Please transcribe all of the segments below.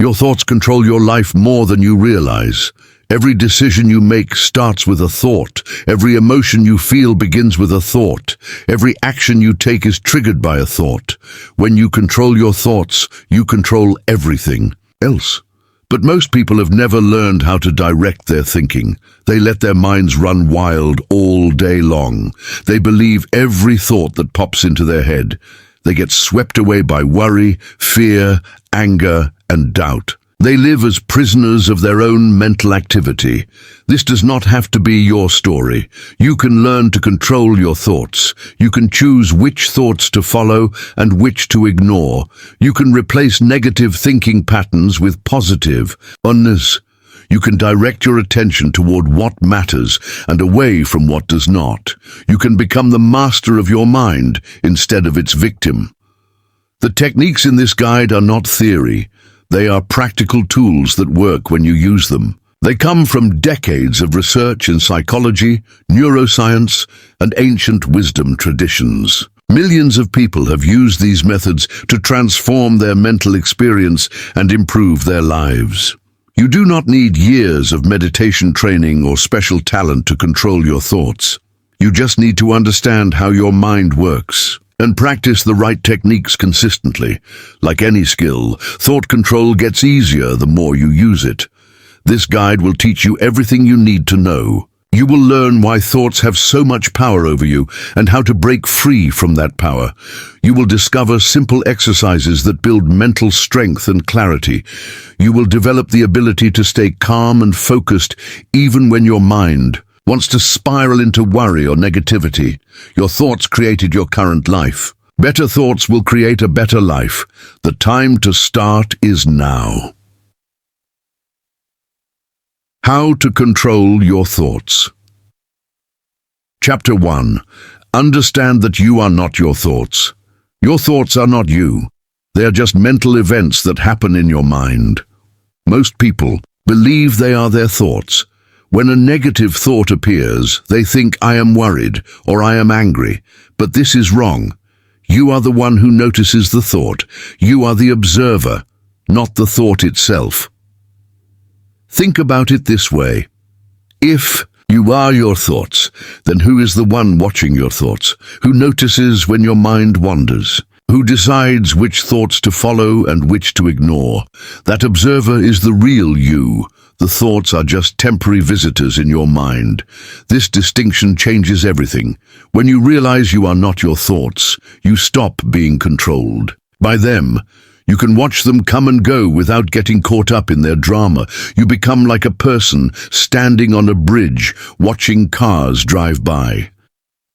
Your thoughts control your life more than you realize. Every decision you make starts with a thought. Every emotion you feel begins with a thought. Every action you take is triggered by a thought. When you control your thoughts, you control everything else. But most people have never learned how to direct their thinking. They let their minds run wild all day long. They believe every thought that pops into their head. They get swept away by worry, fear, anger, and doubt. They live as prisoners of their own mental activity. This does not have to be your story. You can learn to control your thoughts. You can choose which thoughts to follow and which to ignore. You can replace negative thinking patterns with positive ones. You can direct your attention toward what matters and away from what does not. You can become the master of your mind instead of its victim. The techniques in this guide are not theory. They are practical tools that work when you use them. They come from decades of research in psychology, neuroscience, and ancient wisdom traditions. Millions of people have used these methods to transform their mental experience and improve their lives. You do not need years of meditation training or special talent to control your thoughts. You just need to understand how your mind works and practice the right techniques consistently. Like any skill, thought control gets easier the more you use it. This guide will teach you everything you need to know. You will learn why thoughts have so much power over you and how to break free from that power. You will discover simple exercises that build mental strength and clarity. You will develop the ability to stay calm and focused even when your mind wants to spiral into worry or negativity. Your thoughts created your current life. Better thoughts will create a better life. The time to start is now. How to control your thoughts. Chapter 1. Understand that you are not your thoughts. Your thoughts are not you. They are just mental events that happen in your mind. Most people believe they are their thoughts. When a negative thought appears, they think, I am worried or I am angry. But this is wrong. You are the one who notices the thought. You are the observer, not the thought itself. Think about it this way. If you are your thoughts, then who is the one watching your thoughts? Who notices when your mind wanders? Who decides which thoughts to follow and which to ignore? That observer is the real you. The thoughts are just temporary visitors in your mind. This distinction changes everything. When you realize you are not your thoughts, you stop being controlled by them. You can watch them come and go without getting caught up in their drama. You become like a person standing on a bridge, watching cars drive by.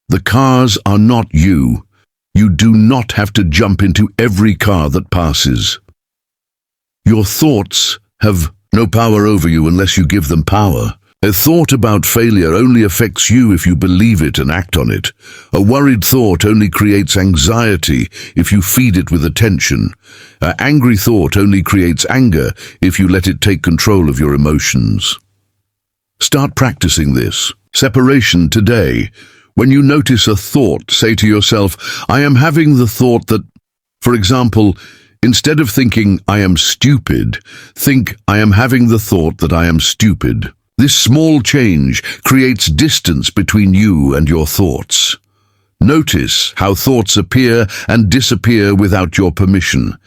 The cars are not you. You do not have to jump into every car that passes. Your thoughts have no power over you unless you give them power. A thought about failure only affects you if you believe it and act on it. A worried thought only creates anxiety if you feed it with attention. An angry thought only creates anger if you let it take control of your emotions. Start practicing this. Separation today. When you notice a thought, say to yourself, I am having the thought that, for example, instead of thinking, I am stupid, think, I am having the thought that I am stupid. This small change creates distance between you and your thoughts. Notice how thoughts appear and disappear without your permission.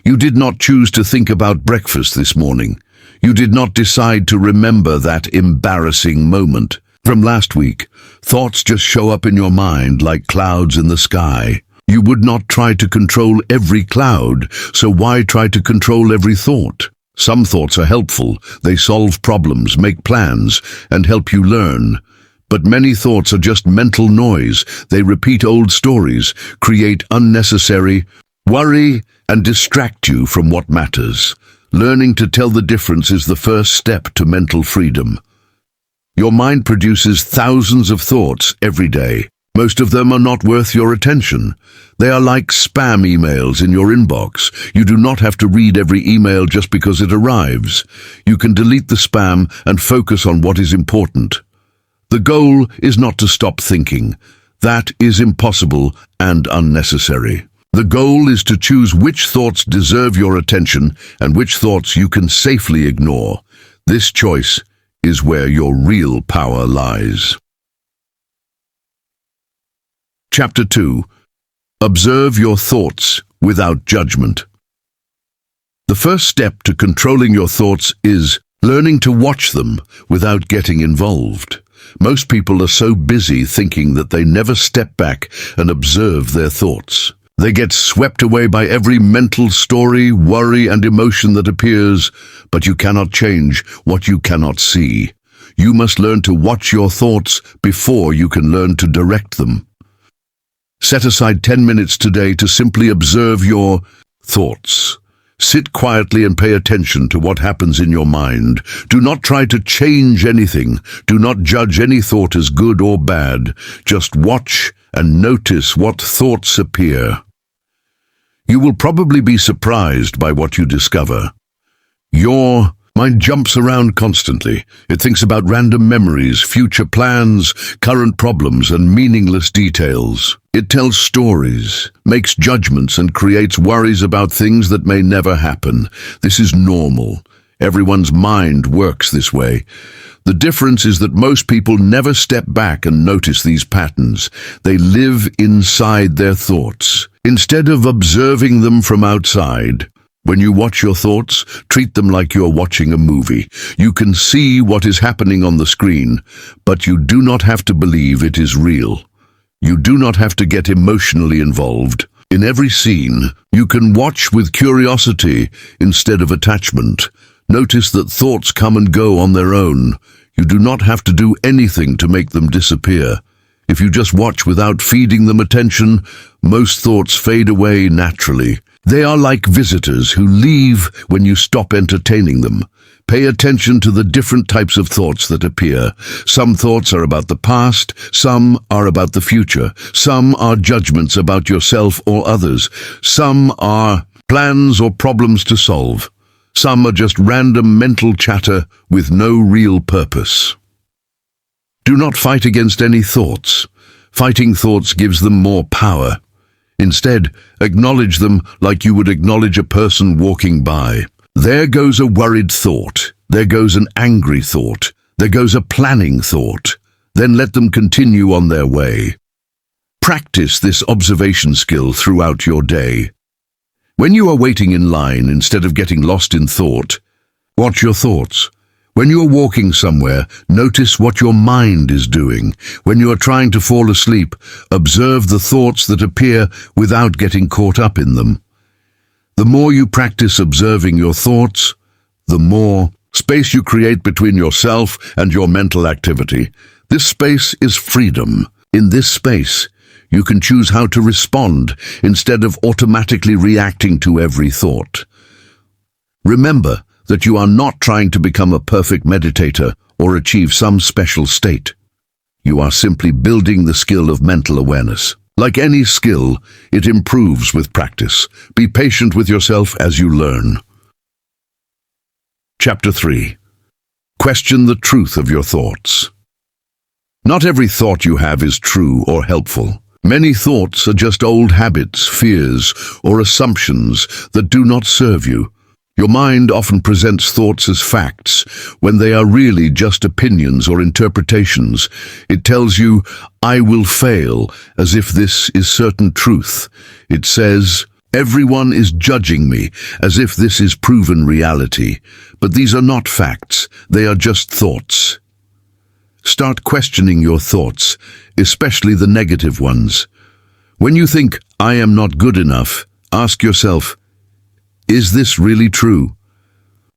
You did not choose to think about breakfast this morning. You did not decide to remember that embarrassing moment from last week. Thoughts just show up in your mind like clouds in the sky. You would not try to control every cloud, so why try to control every thought? Some thoughts are helpful. They solve problems, make plans, and help you learn. But many thoughts are just mental noise. They repeat old stories, create unnecessary worry, and distract you from what matters. Learning to tell the difference is the first step to mental freedom. Your mind produces thousands of thoughts every day. Most of them are not worth your attention. They are like spam emails in your inbox. You do not have to read every email just because it arrives. You can delete the spam and focus on what is important. The goal is not to stop thinking. That is impossible and unnecessary. The goal is to choose which thoughts deserve your attention and which thoughts you can safely ignore. This choice is where your real power lies. Chapter 2. Observe your thoughts without judgment. The first step to controlling your thoughts is learning to watch them without getting involved. Most people are so busy thinking that they never step back and observe their thoughts. They get swept away by every mental story, worry, and emotion that appears, but you cannot change what you cannot see. You must learn to watch your thoughts before you can learn to direct them. Set aside 10 minutes today to simply observe your thoughts. Sit quietly and pay attention to what happens in your mind. Do not try to change anything. Do not judge any thought as good or bad. Just watch and notice what thoughts appear. You will probably be surprised by what you discover. Your mind jumps around constantly. It thinks about random memories, future plans, current problems, and meaningless details. It tells stories, makes judgments, and creates worries about things that may never happen. This is normal. Everyone's mind works this way. The difference is that most people never step back and notice these patterns. They live inside their thoughts, instead of observing them from outside. When you watch your thoughts, treat them like you're watching a movie. You can see what is happening on the screen, but you do not have to believe it is real. You do not have to get emotionally involved. In every scene, you can watch with curiosity instead of attachment. Notice that thoughts come and go on their own. You do not have to do anything to make them disappear. If you just watch without feeding them attention, most thoughts fade away naturally. They are like visitors who leave when you stop entertaining them. Pay attention to the different types of thoughts that appear. Some thoughts are about the past, some are about the future, some are judgments about yourself or others, some are plans or problems to solve, some are just random mental chatter with no real purpose. Do not fight against any thoughts. Fighting thoughts gives them more power. Instead, acknowledge them like you would acknowledge a person walking by. There goes a worried thought. There goes an angry thought. There goes a planning thought. Then let them continue on their way. Practice this observation skill throughout your day. When you are waiting in line, instead of getting lost in thought, watch your thoughts. When you are walking somewhere, notice what your mind is doing. When you are trying to fall asleep, observe the thoughts that appear without getting caught up in them. The more you practice observing your thoughts, the more space you create between yourself and your mental activity. This space is freedom. In this space, you can choose how to respond instead of automatically reacting to every thought. Remember that you are not trying to become a perfect meditator or achieve some special state. You are simply building the skill of mental awareness. Like any skill, it improves with practice. Be patient with yourself as you learn. Chapter 3. Question the truth of your thoughts. Not every thought you have is true or helpful. Many thoughts are just old habits, fears, or assumptions that do not serve you. Your mind often presents thoughts as facts when they are really just opinions or interpretations. It tells you, "I will fail," as if this is certain truth. It says, "Everyone is judging me," as if this is proven reality. But these are not facts, they are just thoughts. Start questioning your thoughts, especially the negative ones. When you think, "I am not good enough," ask yourself, is this really true?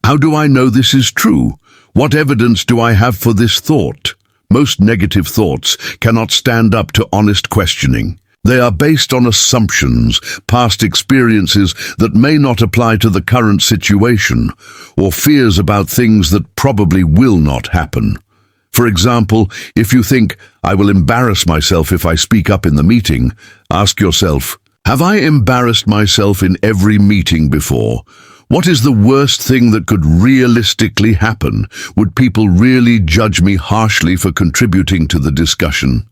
How do I know this is true? What evidence do I have for this thought? Most negative thoughts cannot stand up to honest questioning. They are based on assumptions, past experiences that may not apply to the current situation, or fears about things that probably will not happen. For example, if you think, "I will embarrass myself if I speak up in the meeting," ask yourself, have I embarrassed myself in every meeting before? What is the worst thing that could realistically happen? Would people really judge me harshly for contributing to the discussion?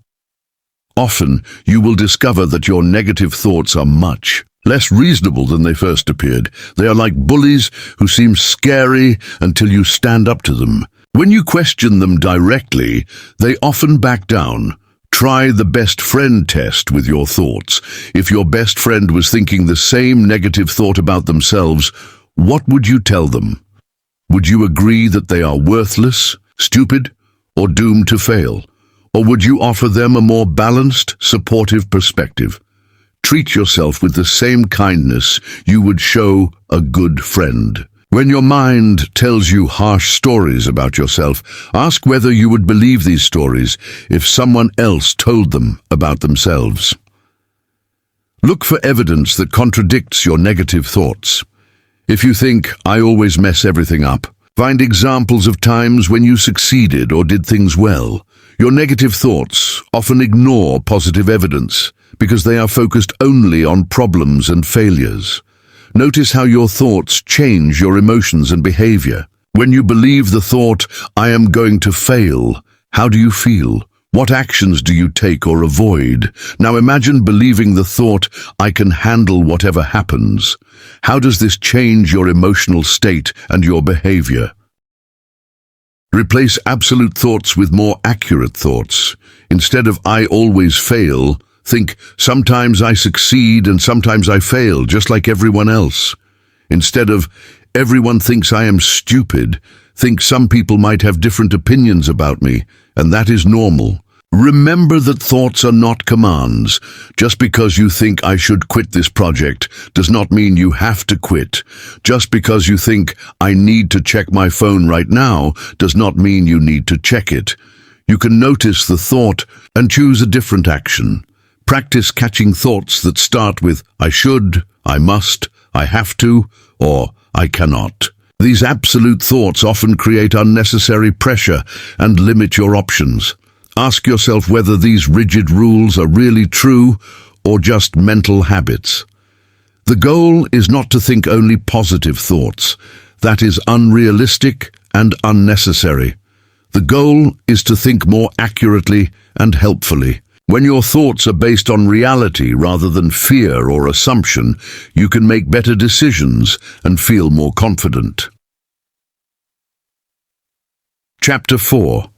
Often, you will discover that your negative thoughts are much less reasonable than they first appeared. They are like bullies who seem scary until you stand up to them. When you question them directly, they often back down. Try the best friend test with your thoughts. If your best friend was thinking the same negative thought about themselves, what would you tell them? Would you agree that they are worthless, stupid, or doomed to fail? Or would you offer them a more balanced, supportive perspective? Treat yourself with the same kindness you would show a good friend. When your mind tells you harsh stories about yourself, ask whether you would believe these stories if someone else told them about themselves. Look for evidence that contradicts your negative thoughts. If you think, "I always mess everything up," find examples of times when you succeeded or did things well. Your negative thoughts often ignore positive evidence because they are focused only on problems and failures. Notice how your thoughts change your emotions and behavior. When you believe the thought, "I am going to fail," how do you feel? What actions do you take or avoid? Now imagine believing the thought, "I can handle whatever happens." How does this change your emotional state and your behavior? Replace absolute thoughts with more accurate thoughts. Instead of "I always fail," think, "Sometimes I succeed and sometimes I fail, just like everyone else." Instead of "Everyone thinks I am stupid," think, "Some people might have different opinions about me, and that is normal." Remember that thoughts are not commands. Just because you think "I should quit this project" does not mean you have to quit. Just because you think "I need to check my phone right now" does not mean you need to check it. You can notice the thought and choose a different action. Practice catching thoughts that start with "I should," "I must," "I have to," or "I cannot." These absolute thoughts often create unnecessary pressure and limit your options. Ask yourself whether these rigid rules are really true or just mental habits. The goal is not to think only positive thoughts. That is unrealistic and unnecessary. The goal is to think more accurately and helpfully. When your thoughts are based on reality rather than fear or assumption, you can make better decisions and feel more confident. Chapter 4.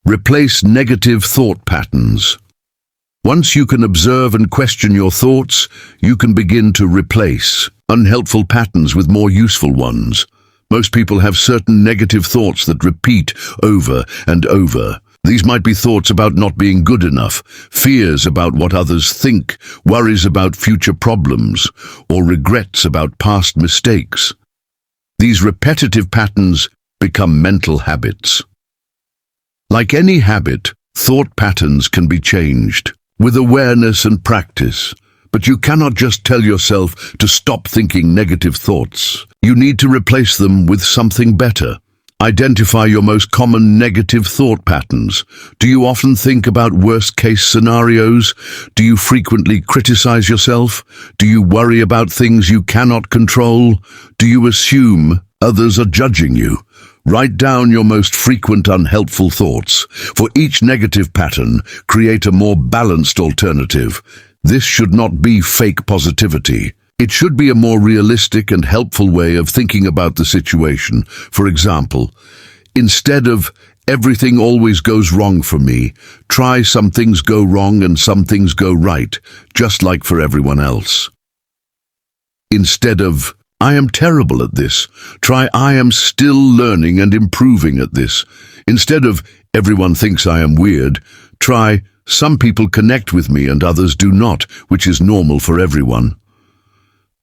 Replace negative thought patterns. Once you can observe and question your thoughts, you can begin to replace unhelpful patterns with more useful ones. Most people have certain negative thoughts that repeat over and over. These might be thoughts about not being good enough, fears about what others think, worries about future problems, or regrets about past mistakes. These repetitive patterns become mental habits. Like any habit, thought patterns can be changed with awareness and practice. But you cannot just tell yourself to stop thinking negative thoughts. You need to replace them with something better. Identify your most common negative thought patterns. Do you often think about worst-case scenarios? Do you frequently criticize yourself? Do you worry about things you cannot control? Do you assume others are judging you? Write down your most frequent unhelpful thoughts. For each negative pattern, create a more balanced alternative. This should not be fake positivity. It should be a more realistic and helpful way of thinking about the situation. For example, instead of "everything always goes wrong for me," try "some things go wrong and some things go right, just like for everyone else." Instead of "I am terrible at this," try "I am still learning and improving at this." Instead of "everyone thinks I am weird," try "some people connect with me and others do not, which is normal for everyone."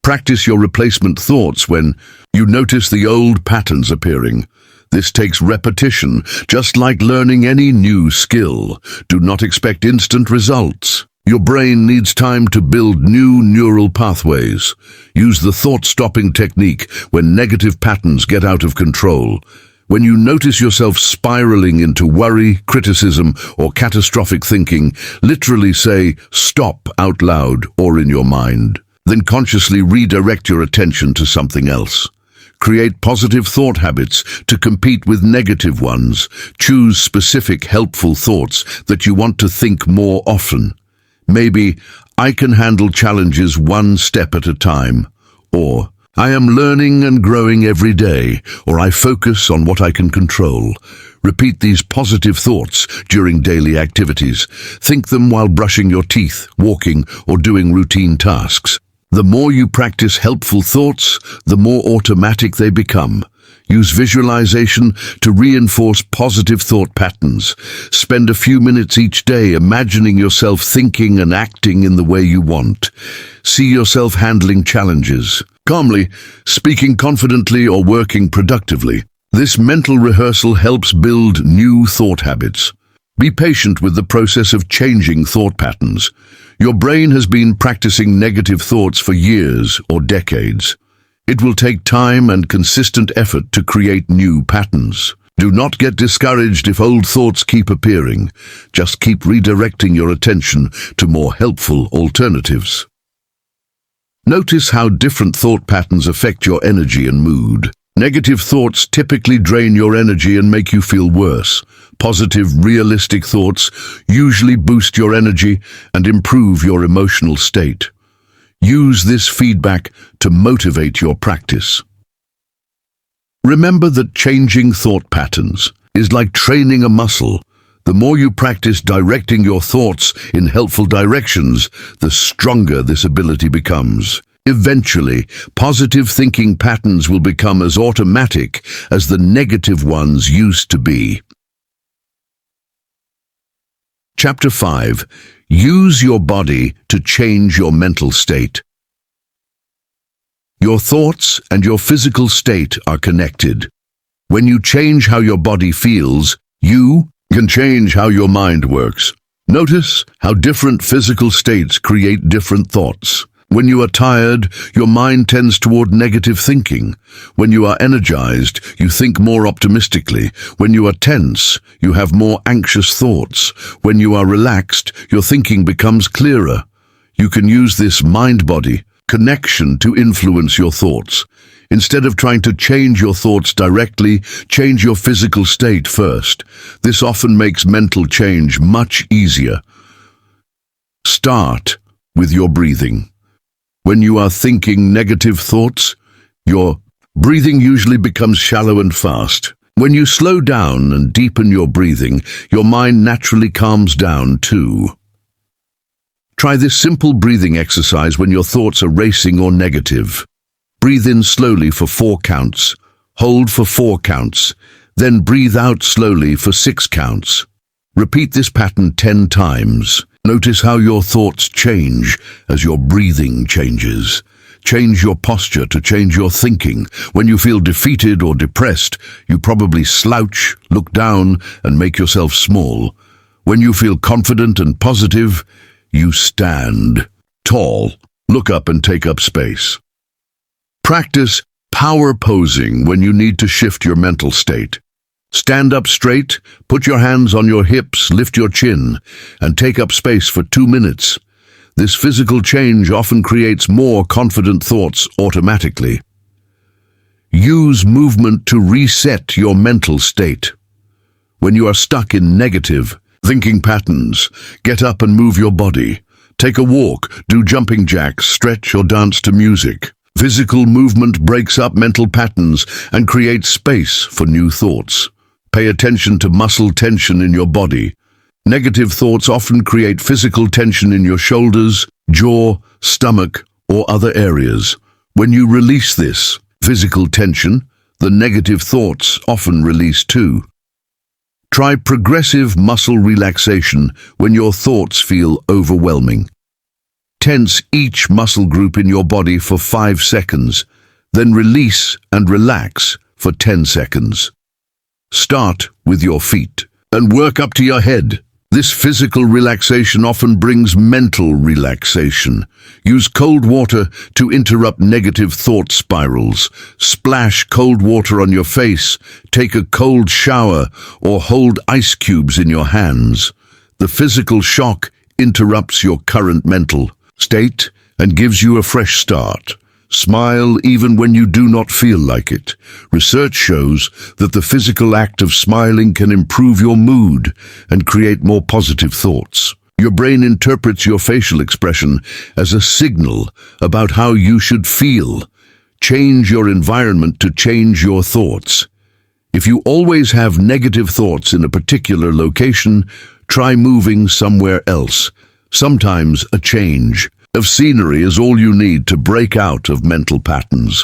Practice your replacement thoughts when you notice the old patterns appearing. This takes repetition, just like learning any new skill. Do not expect instant results. Your brain needs time to build new neural pathways. Use the thought-stopping technique when negative patterns get out of control. When you notice yourself spiraling into worry, criticism, or catastrophic thinking, literally say "stop" out loud or in your mind. Then consciously redirect your attention to something else. Create positive thought habits to compete with negative ones. Choose specific helpful thoughts that you want to think more often. Maybe I can handle challenges one step at a time, or I am learning and growing every day, or I focus on what I can control. Repeat these positive thoughts during daily activities. Think them while brushing your teeth, walking, or doing routine tasks. The more you practice helpful thoughts, the more automatic they become. Use visualization to reinforce positive thought patterns. Spend a few minutes each day imagining yourself thinking and acting in the way you want. See yourself handling challenges calmly, speaking confidently, or working productively. This mental rehearsal helps build new thought habits. Be patient with the process of changing thought patterns. Your brain has been practicing negative thoughts for years or decades. It will take time and consistent effort to create new patterns. Do not get discouraged if old thoughts keep appearing. Just keep redirecting your attention to more helpful alternatives. Notice how different thought patterns affect your energy and mood. Negative thoughts typically drain your energy and make you feel worse. Positive, realistic thoughts usually boost your energy and improve your emotional state. Use this feedback to motivate your practice. Remember that changing thought patterns is like training a muscle. The more you practice directing your thoughts in helpful directions, the stronger this ability becomes. Eventually, positive thinking patterns will become as automatic as the negative ones used to be. Chapter 5. Use your body to change your mental state. Your thoughts and your physical state are connected. When you change how your body feels, you can change how your mind works. Notice how different physical states create different thoughts. When you are tired, your mind tends toward negative thinking. When you are energized, you think more optimistically. When you are tense, you have more anxious thoughts. When you are relaxed, your thinking becomes clearer. You can use this mind-body connection to influence your thoughts. Instead of trying to change your thoughts directly, change your physical state first. This often makes mental change much easier. Start with your breathing. When you are thinking negative thoughts, your breathing usually becomes shallow and fast. When you slow down and deepen your breathing, your mind naturally calms down too. Try this simple breathing exercise when your thoughts are racing or negative. Breathe in slowly for 4 counts, hold for 4 counts, then breathe out slowly for 6 counts. Repeat this pattern 10 times. Notice how your thoughts change as your breathing changes. Change your posture to change your thinking. When you feel defeated or depressed, you probably slouch, look down, and make yourself small. When you feel confident and positive, you stand tall, look up and take up space. Practice power posing when you need to shift your mental state. Stand up straight, put your hands on your hips, lift your chin, and take up space for 2 minutes. This physical change often creates more confident thoughts automatically. Use movement to reset your mental state. When you are stuck in negative thinking patterns, get up and move your body. Take a walk, do jumping jacks, stretch or dance to music. Physical movement breaks up mental patterns and creates space for new thoughts. Pay attention to muscle tension in your body. Negative thoughts often create physical tension in your shoulders, jaw, stomach, or other areas. When you release this physical tension, the negative thoughts often release too. Try progressive muscle relaxation when your thoughts feel overwhelming. Tense each muscle group in your body for 5 seconds, then release and relax for 10 seconds. Start with your feet and work up to your head. This physical relaxation often brings mental relaxation. Use cold water to interrupt negative thought spirals. Splash cold water on your face, take a cold shower, or hold ice cubes in your hands. The physical shock interrupts your current mental state and gives you a fresh start. Smile even when you do not feel like it. Research shows that the physical act of smiling can improve your mood and create more positive thoughts. Your brain interprets your facial expression as a signal about how you should feel. Change your environment to change your thoughts. If you always have negative thoughts in a particular location, try moving somewhere else. Sometimes a change of scenery is all you need to break out of mental patterns.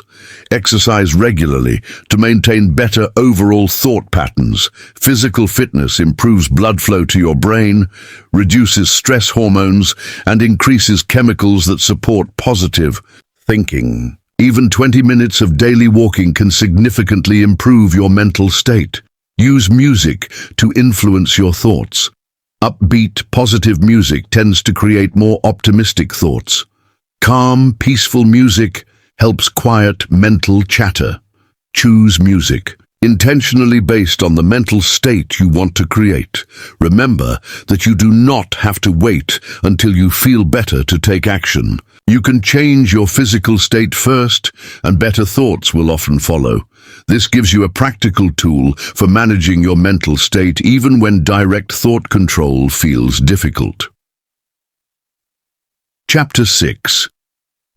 Exercise regularly to maintain better overall thought patterns. Physical fitness improves blood flow to your brain, reduces stress hormones, and increases chemicals that support positive thinking. Even 20 minutes of daily walking can significantly improve your mental state. Use music to influence your thoughts. Upbeat, positive music tends to create more optimistic thoughts. Calm, peaceful music helps quiet mental chatter. Choose music intentionally based on the mental state you want to create. Remember that you do not have to wait until you feel better to take action. You can change your physical state first, and better thoughts will often follow. This gives you a practical tool for managing your mental state even when direct thought control feels difficult. Chapter 6.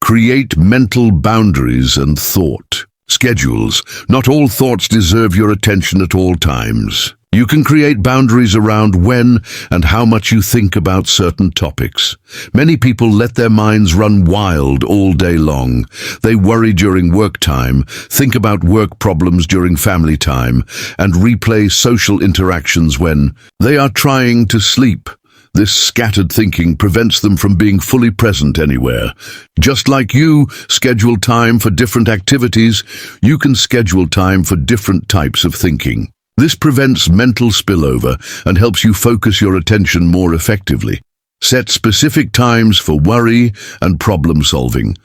Create mental boundaries and thought. Schedules. Not all thoughts deserve your attention at all times. You can create boundaries around when and how much you think about certain topics. Many people let their minds run wild all day long. They worry during work time, think about work problems during family time, and replay social interactions when they are trying to sleep. This scattered thinking prevents them from being fully present anywhere. Just like you schedule time for different activities, you can schedule time for different types of thinking. This prevents mental spillover and helps you focus your attention more effectively. Set specific times for worry and problem solving.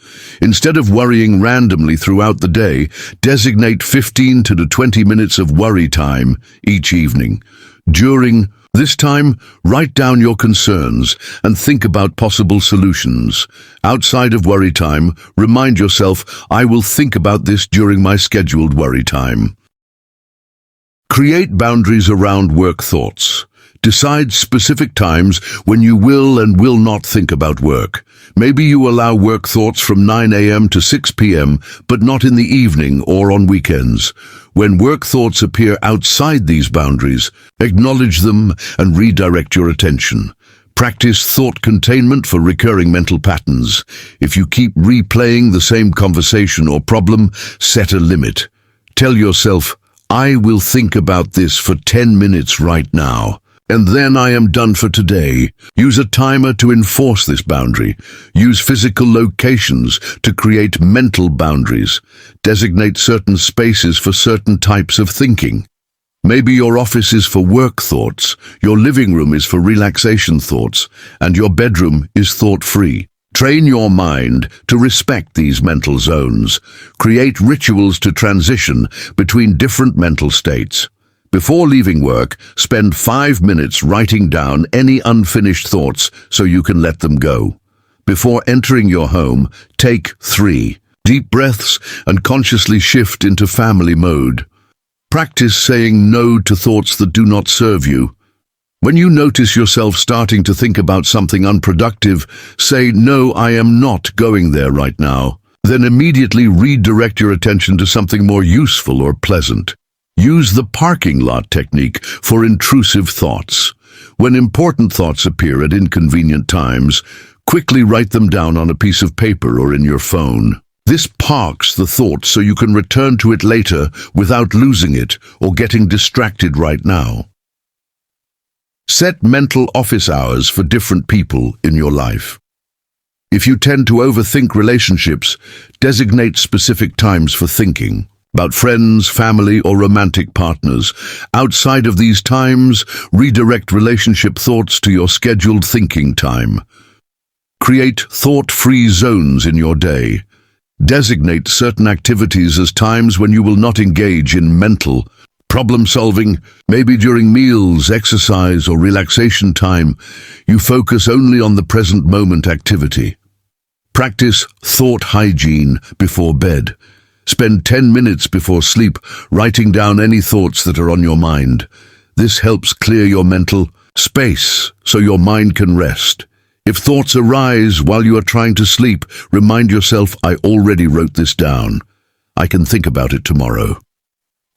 Instead of worrying randomly throughout the day, designate 15 to 20 minutes of worry time each evening. During this time, write down your concerns and think about possible solutions. Outside of worry time, remind yourself, I will think about this during my scheduled worry time. Create boundaries around work thoughts. Decide specific times when you will and will not think about work. Maybe you allow work thoughts from 9 a.m. to 6 p.m., but not in the evening or on weekends. When work thoughts appear outside these boundaries, acknowledge them and redirect your attention. Practice thought containment for recurring mental patterns. If you keep replaying the same conversation or problem, set a limit. Tell yourself, I will think about this for 10 minutes right now, and then I am done for today. Use a timer to enforce this boundary. Use physical locations to create mental boundaries. Designate certain spaces for certain types of thinking. Maybe your office is for work thoughts, your living room is for relaxation thoughts, and your bedroom is thought-free. Train your mind to respect these mental zones. Create rituals to transition between different mental states. Before leaving work, spend 5 minutes writing down any unfinished thoughts so you can let them go. Before entering your home, take 3 deep breaths and consciously shift into family mode. Practice saying no to thoughts that do not serve you. When you notice yourself starting to think about something unproductive, say, no, I am not going there right now. Then immediately redirect your attention to something more useful or pleasant. Use the parking lot technique for intrusive thoughts. When important thoughts appear at inconvenient times, quickly write them down on a piece of paper or in your phone. This parks the thought so you can return to it later without losing it or getting distracted right now. Set mental office hours for different people in your life. If you tend to overthink relationships, designate specific times for thinking about friends, family, or romantic partners. Outside of these times, redirect relationship thoughts to your scheduled thinking time. Create thought-free zones in your day. Designate certain activities as times when you will not engage in mental problem solving. Maybe during meals, exercise, or relaxation time, you focus only on the present moment activity. Practice thought hygiene before bed. Spend 10 minutes before sleep writing down any thoughts that are on your mind. This helps clear your mental Space, so your mind can rest. If thoughts arise while you are trying to sleep, remind yourself, I already wrote this down. I can think about it tomorrow.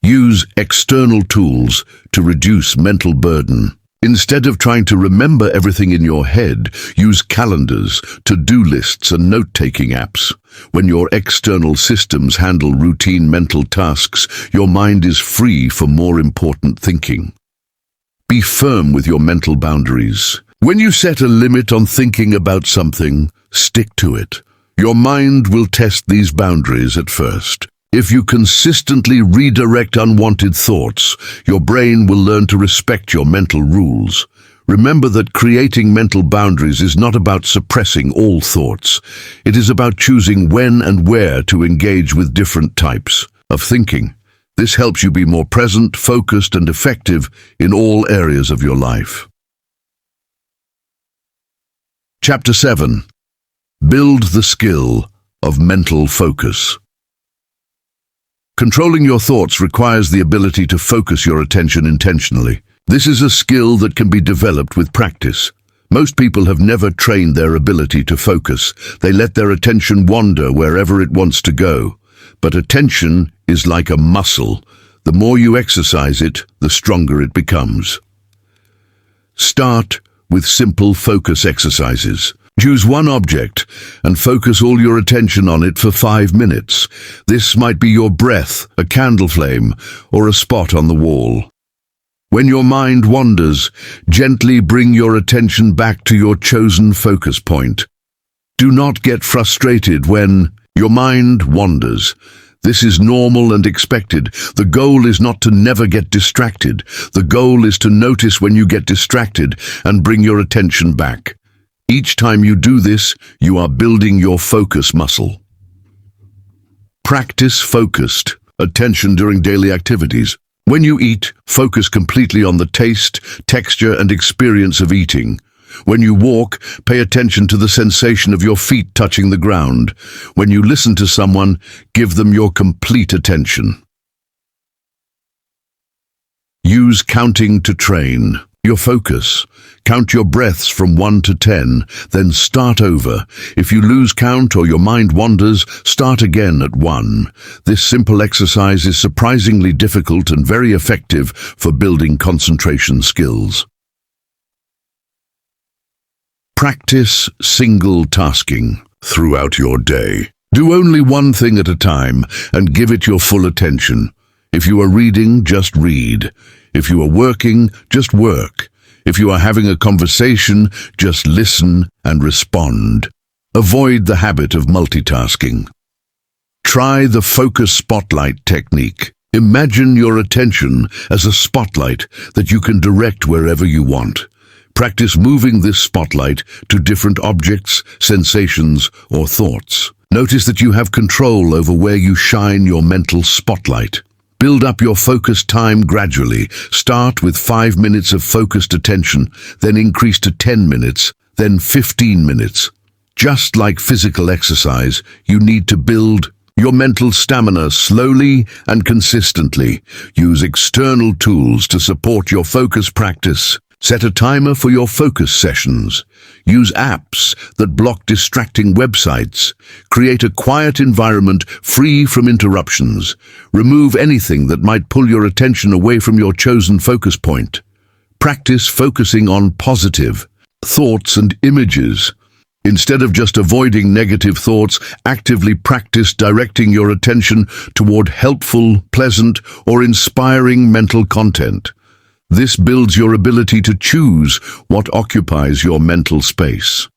Use external tools to reduce mental burden. Instead of trying to remember everything in your head, use calendars, to-do lists, and note-taking apps. When your external systems handle routine mental tasks, your mind is free for more important thinking. Be firm with your mental boundaries. When you set a limit on thinking about something, stick to it. Your mind will test these boundaries at first. If you consistently redirect unwanted thoughts, your brain will learn to respect your mental rules. Remember that creating mental boundaries is not about suppressing all thoughts. It is about choosing when and where to engage with different types of thinking. This helps you be more present, focused, and effective in all areas of your life. Chapter 7. Build the skill of mental focus. Controlling your thoughts requires the ability to focus your attention intentionally. This is a skill that can be developed with practice. Most people have never trained their ability to focus. They let their attention wander wherever it wants to go. But attention is like a muscle. The more you exercise it, the stronger it becomes. Start with simple focus exercises. Choose one object and focus all your attention on it for 5 minutes. This might be your breath, a candle flame, or a spot on the wall. When your mind wanders, gently bring your attention back to your chosen focus point. Do not get frustrated when your mind wanders. This is normal and expected. The goal is not to never get distracted. The goal is to notice when you get distracted and bring your attention back. Each time you do this, you are building your focus muscle. Practice focused attention during daily activities. When you eat, focus completely on the taste, texture, and experience of eating. When you walk, pay attention to the sensation of your feet touching the ground. When you listen to someone, give them your complete attention. Use counting to train your focus. Count your breaths from 1 to 10, then start over. If you lose count or your mind wanders, start again at 1. This simple exercise is surprisingly difficult and very effective for building concentration skills. Practice single tasking throughout your day. Do only one thing at a time and give it your full attention. If you are reading, just read. If you are working, just work. If you are having a conversation, just listen and respond. Avoid the habit of multitasking. Try the focus spotlight technique. Imagine your attention as a spotlight that you can direct wherever you want. Practice moving this spotlight to different objects, sensations, or thoughts. Notice that you have control over where you shine your mental spotlight. Build up your focus time gradually. Start with 5 minutes of focused attention, then increase to 10 minutes, then 15 minutes. Just like physical exercise, you need to build your mental stamina slowly and consistently. Use external tools to support your focus practice. Set a timer for your focus sessions. Use apps that block distracting websites. Create a quiet environment free from interruptions. Remove anything that might pull your attention away from your chosen focus point. Practice focusing on positive thoughts and images. Instead of just avoiding negative thoughts, actively practice directing your attention toward helpful, pleasant, or inspiring mental content. This builds your ability to choose what occupies your mental space.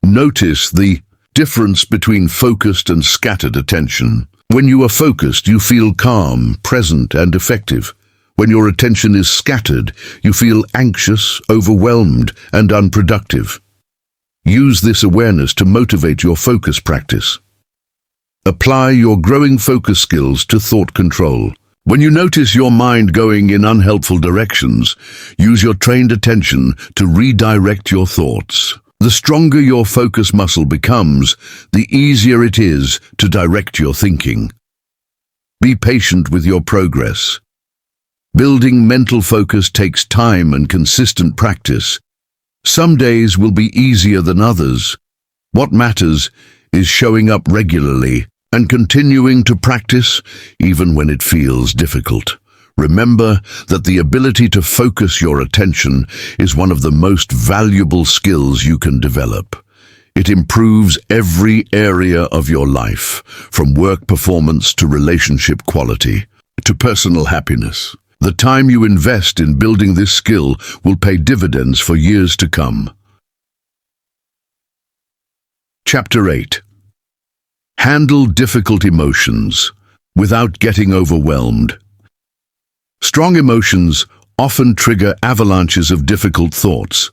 Notice the difference between focused and scattered attention. When you are focused, you feel calm, present, and effective. When your attention is scattered, you feel anxious, overwhelmed, and unproductive. Use this awareness to motivate your focus practice. Apply your growing focus skills to thought control. When you notice your mind going in unhelpful directions, use your trained attention to redirect your thoughts. The stronger your focus muscle becomes, the easier it is to direct your thinking. Be patient with your progress. Building mental focus takes time and consistent practice. Some days will be easier than others. What matters is showing up regularly and continuing to practice even when it feels difficult. Remember that the ability to focus your attention is one of the most valuable skills you can develop. It improves every area of your life, from work performance to relationship quality to personal happiness. The time you invest in building this skill will pay dividends for years to come. Chapter 8. Handle difficult emotions without getting overwhelmed. Strong emotions often trigger avalanches of difficult thoughts.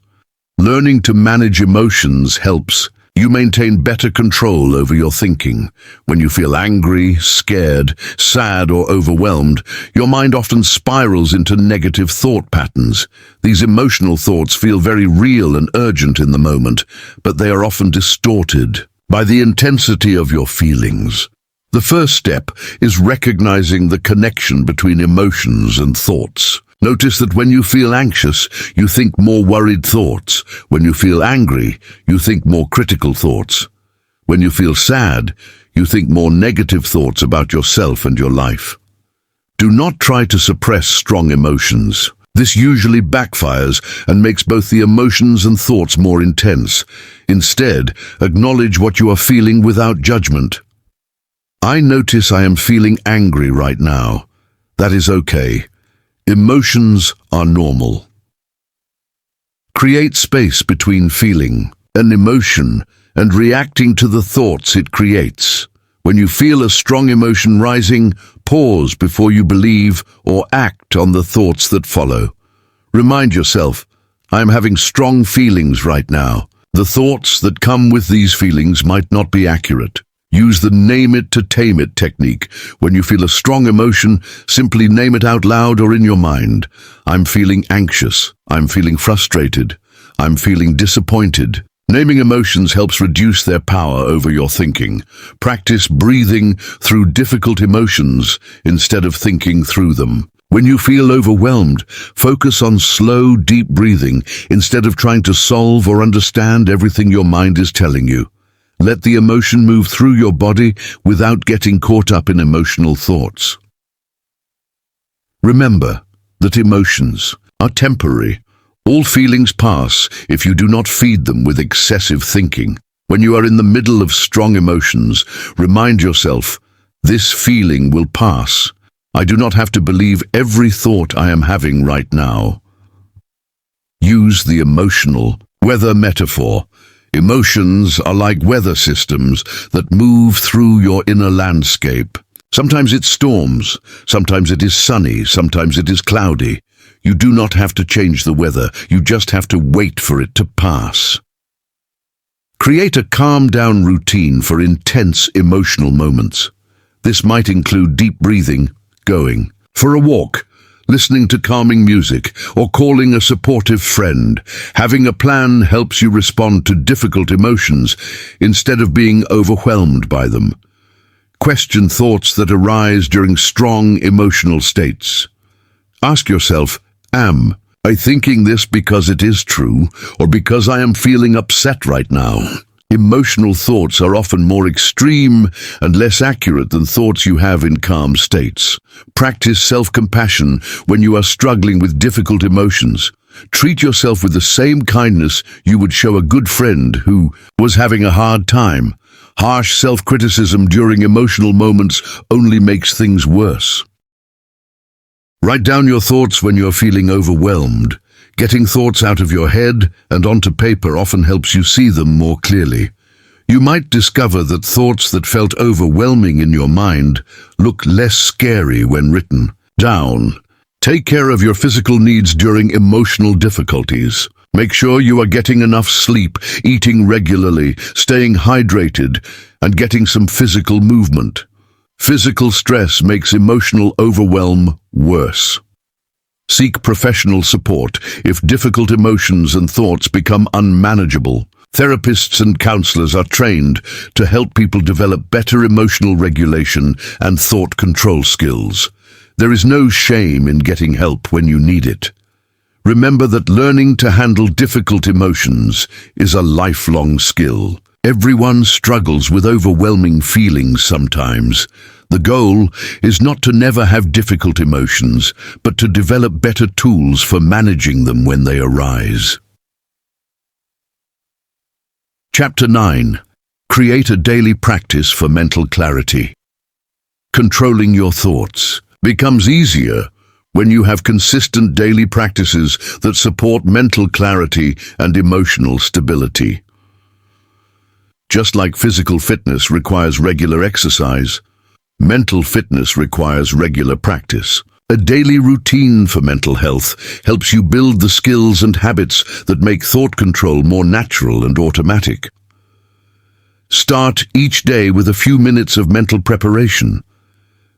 Learning to manage emotions helps you maintain better control over your thinking. When you feel angry, scared, sad, or overwhelmed, your mind often spirals into negative thought patterns. These emotional thoughts feel very real and urgent in the moment, but they are often distorted by the intensity of your feelings. The first step is recognizing the connection between emotions and thoughts. Notice that when you feel anxious, you think more worried thoughts. When you feel angry, you think more critical thoughts. When you feel sad, you think more negative thoughts about yourself and your life. Do not try to suppress strong emotions. This usually backfires and makes both the emotions and thoughts more intense. Instead, acknowledge what you are feeling without judgment. I notice I am feeling angry right now. That is okay. Emotions are normal. Create space between feeling an emotion and reacting to the thoughts it creates. When you feel a strong emotion rising, pause before you believe or act on the thoughts that follow. Remind yourself, I am having strong feelings right now. The thoughts that come with these feelings might not be accurate. Use the name it to tame it technique. When you feel a strong emotion, simply name it out loud or in your mind. I'm feeling anxious. I'm feeling frustrated. I'm feeling disappointed. Naming emotions helps reduce their power over your thinking. Practice breathing through difficult emotions instead of thinking through them. When you feel overwhelmed, focus on slow, deep breathing instead of trying to solve or understand everything your mind is telling you. Let the emotion move through your body without getting caught up in emotional thoughts. Remember that emotions are temporary. All feelings pass if you do not feed them with excessive thinking. When you are in the middle of strong emotions, remind yourself, this feeling will pass. I do not have to believe every thought I am having right now. Use the emotional weather metaphor. Emotions are like weather systems that move through your inner landscape. Sometimes it storms, sometimes it is sunny, sometimes it is cloudy. You do not have to change the weather, you just have to wait for it to pass. Create a calm-down routine for intense emotional moments. This might include deep breathing, going for a walk, listening to calming music, or calling a supportive friend. Having a plan helps you respond to difficult emotions instead of being overwhelmed by them. Question thoughts that arise during strong emotional states. Ask yourself, am I thinking this because it is true, or because I am feeling upset right now? Emotional thoughts are often more extreme and less accurate than thoughts you have in calm states. Practice self-compassion when you are struggling with difficult emotions. Treat yourself with the same kindness you would show a good friend who was having a hard time. Harsh self-criticism during emotional moments only makes things worse. Write down your thoughts when you are feeling overwhelmed. Getting thoughts out of your head and onto paper often helps you see them more clearly. You might discover that thoughts that felt overwhelming in your mind look less scary when written down. Take care of your physical needs during emotional difficulties. Make sure you are getting enough sleep, eating regularly, staying hydrated, and getting some physical movement. Physical stress makes emotional overwhelm worse. Seek professional support if difficult emotions and thoughts become unmanageable. Therapists and counselors are trained to help people develop better emotional regulation and thought control skills. There is no shame in getting help when you need it. Remember that learning to handle difficult emotions is a lifelong skill. Everyone struggles with overwhelming feelings sometimes. The goal is not to never have difficult emotions, but to develop better tools for managing them when they arise. Chapter 9. Create a daily practice for mental clarity. Controlling your thoughts becomes easier when you have consistent daily practices that support mental clarity and emotional stability. Just like physical fitness requires regular exercise, mental fitness requires regular practice. A daily routine for mental health helps you build the skills and habits that make thought control more natural and automatic. Start each day with a few minutes of mental preparation.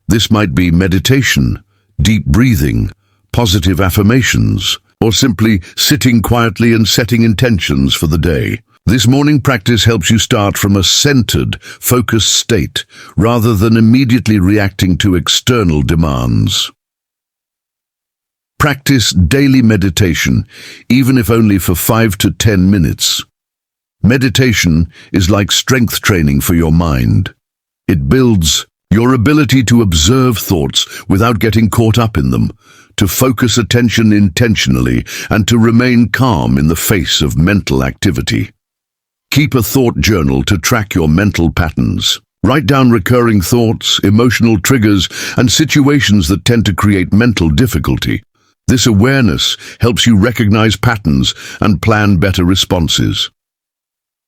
This might be meditation, deep breathing, positive affirmations, or simply sitting quietly and setting intentions for the day. This morning practice helps you start from a centered, focused state, rather than immediately reacting to external demands. Practice daily meditation, even if only for 5 to 10 minutes. Meditation is like strength training for your mind. It builds your ability to observe thoughts without getting caught up in them, to focus attention intentionally, and to remain calm in the face of mental activity. Keep a thought journal to track your mental patterns. Write down recurring thoughts, emotional triggers, and situations that tend to create mental difficulty. This awareness helps you recognize patterns and plan better responses.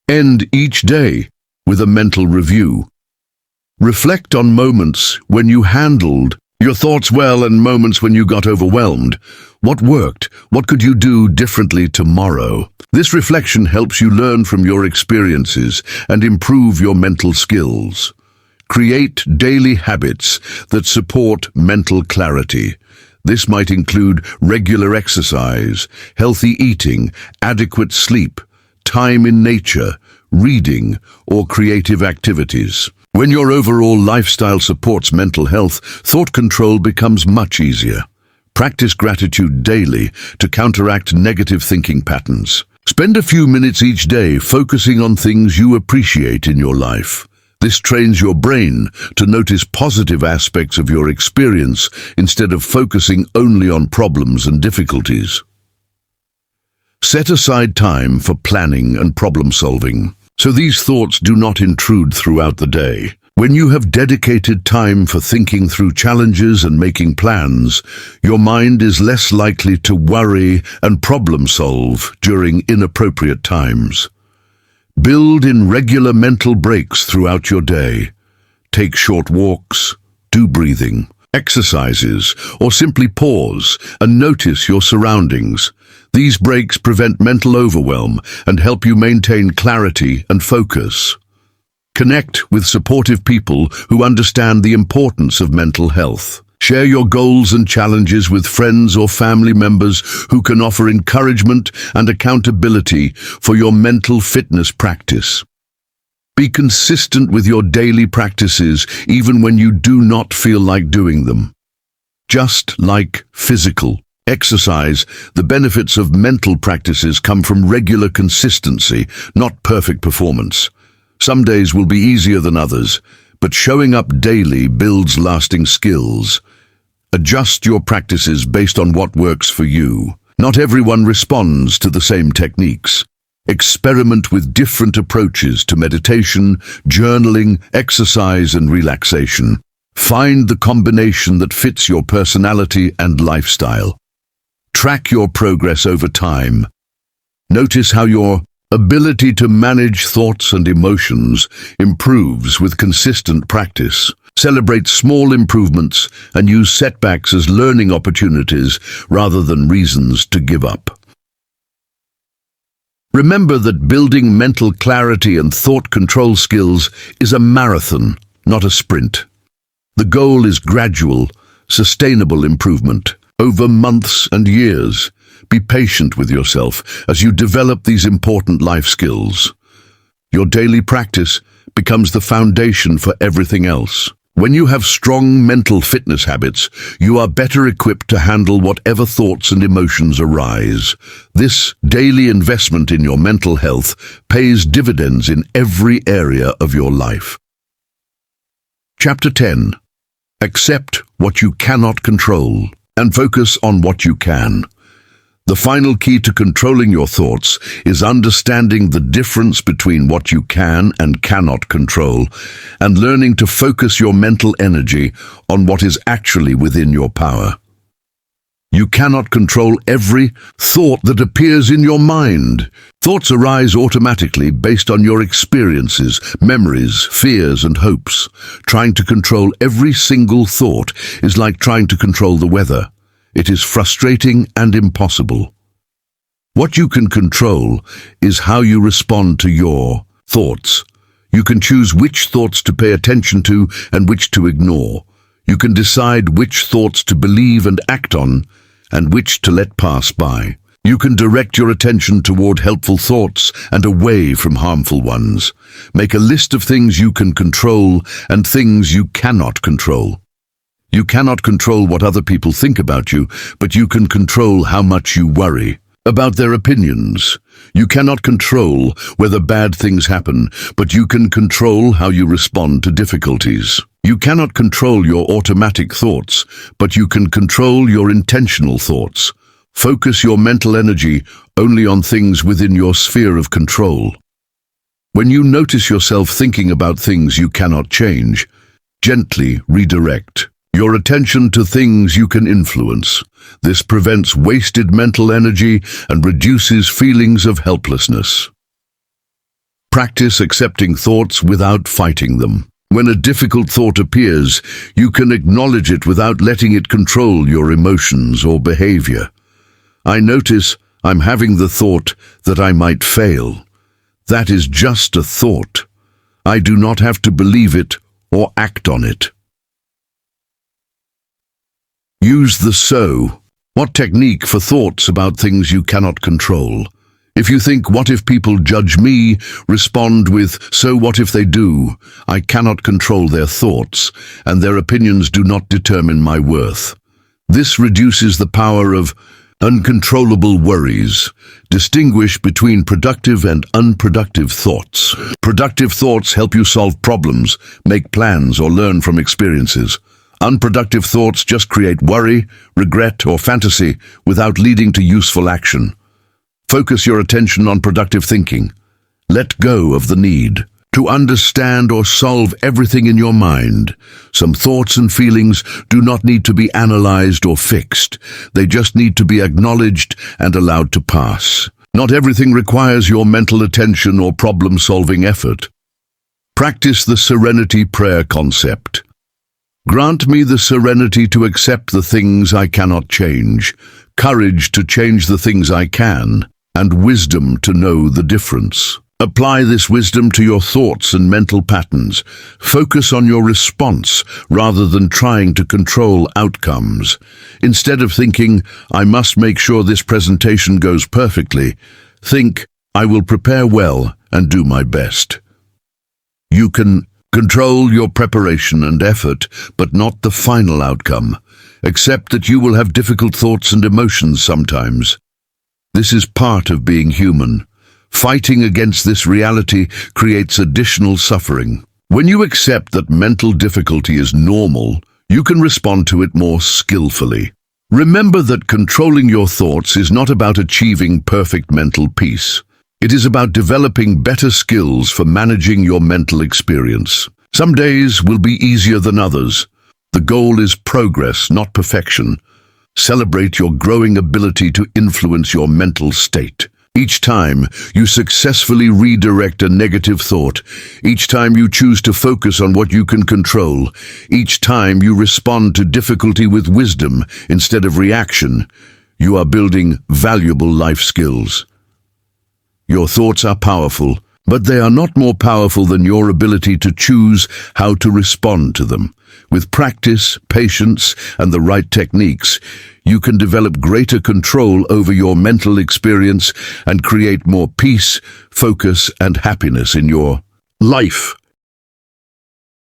End each day with a mental review. Reflect on moments when you handled your thoughts well and moments when you got overwhelmed. What worked? What could you do differently tomorrow? This reflection helps you learn from your experiences and improve your mental skills. Create daily habits that support mental clarity. This might include regular exercise, healthy eating, adequate sleep, time in nature, reading, or creative activities. When your overall lifestyle supports mental health, thought control becomes much easier. Practice gratitude daily to counteract negative thinking patterns. Spend a few minutes each day focusing on things you appreciate in your life. This trains your brain to notice positive aspects of your experience instead of focusing only on problems and difficulties. Set aside time for planning and problem solving, so these thoughts do not intrude throughout the day. When you have dedicated time for thinking through challenges and making plans, your mind is less likely to worry and problem solve during inappropriate times. Build in regular mental breaks throughout your day. Take short walks, do breathing, exercises, or simply pause and notice your surroundings. These breaks prevent mental overwhelm and help you maintain clarity and focus. Connect with supportive people who understand the importance of mental health. Share your goals and challenges with friends or family members who can offer encouragement and accountability for your mental fitness practice. Be consistent with your daily practices even when you do not feel like doing them. Just like physical exercise, the benefits of mental practices come from regular consistency, not perfect performance. Some days will be easier than others, but showing up daily builds lasting skills. Adjust your practices based on what works for you. Not everyone responds to the same techniques. Experiment with different approaches to meditation, journaling, exercise, and relaxation. Find the combination that fits your personality and lifestyle. Track your progress over time. Notice how your ability to manage thoughts and emotions improves with consistent practice. Celebrate small improvements and use setbacks as learning opportunities rather than reasons to give up. Remember that building mental clarity and thought control skills is a marathon, not a sprint. The goal is gradual, sustainable improvement over months and years. Be patient with yourself as you develop these important life skills. Your daily practice becomes the foundation for everything else. When you have strong mental fitness habits, you are better equipped to handle whatever thoughts and emotions arise. This daily investment in your mental health pays dividends in every area of your life. Chapter 10. Accept what you cannot control and focus on what you can. The final key to controlling your thoughts is understanding the difference between what you can and cannot control, and learning to focus your mental energy on what is actually within your power. You cannot control every thought that appears in your mind. Thoughts arise automatically based on your experiences, memories, fears, and hopes. Trying to control every single thought is like trying to control the weather. It is frustrating and impossible. What you can control is how you respond to your thoughts. You can choose which thoughts to pay attention to and which to ignore. You can decide which thoughts to believe and act on, and which to let pass by. You can direct your attention toward helpful thoughts and away from harmful ones. Make a list of things you can control and things you cannot control. You cannot control what other people think about you, but you can control how much you worry about their opinions. You cannot control whether bad things happen, but you can control how you respond to difficulties. You cannot control your automatic thoughts, but you can control your intentional thoughts. Focus your mental energy only on things within your sphere of control. When you notice yourself thinking about things you cannot change, gently redirect your attention to things you can influence. This prevents wasted mental energy and reduces feelings of helplessness. Practice accepting thoughts without fighting them. When a difficult thought appears, you can acknowledge it without letting it control your emotions or behavior. I notice I'm having the thought that I might fail. That is just a thought. I do not have to believe it or act on it. Use the so what technique for thoughts about things you cannot control. If you think, what if people judge me, respond with, so what if they do? I cannot control their thoughts, and their opinions do not determine my worth. This reduces the power of uncontrollable worries. Distinguish between productive and unproductive thoughts. Productive thoughts help you solve problems, make plans, or learn from experiences. Unproductive thoughts just create worry, regret, or fantasy without leading to useful action. Focus your attention on productive thinking. Let go of the need to understand or solve everything in your mind. Some thoughts and feelings do not need to be analyzed or fixed. They just need to be acknowledged and allowed to pass. Not everything requires your mental attention or problem-solving effort. Practice the serenity prayer concept. Grant me the serenity to accept the things I cannot change, courage to change the things I can, and wisdom to know the difference. Apply this wisdom to your thoughts and mental patterns. Focus on your response rather than trying to control outcomes. Instead of thinking, I must make sure this presentation goes perfectly, think, I will prepare well and do my best. You can control your preparation and effort, but not the final outcome. Accept that you will have difficult thoughts and emotions sometimes. This is part of being human. Fighting against this reality creates additional suffering. When you accept that mental difficulty is normal, you can respond to it more skillfully. Remember that controlling your thoughts is not about achieving perfect mental peace. It is about developing better skills for managing your mental experience. Some days will be easier than others. The goal is progress, not perfection. Celebrate your growing ability to influence your mental state. Each time you successfully redirect a negative thought, each time you choose to focus on what you can control, each time you respond to difficulty with wisdom instead of reaction, you are building valuable life skills. Your thoughts are powerful, but they are not more powerful than your ability to choose how to respond to them. With practice, patience, and the right techniques, you can develop greater control over your mental experience and create more peace, focus, and happiness in your life.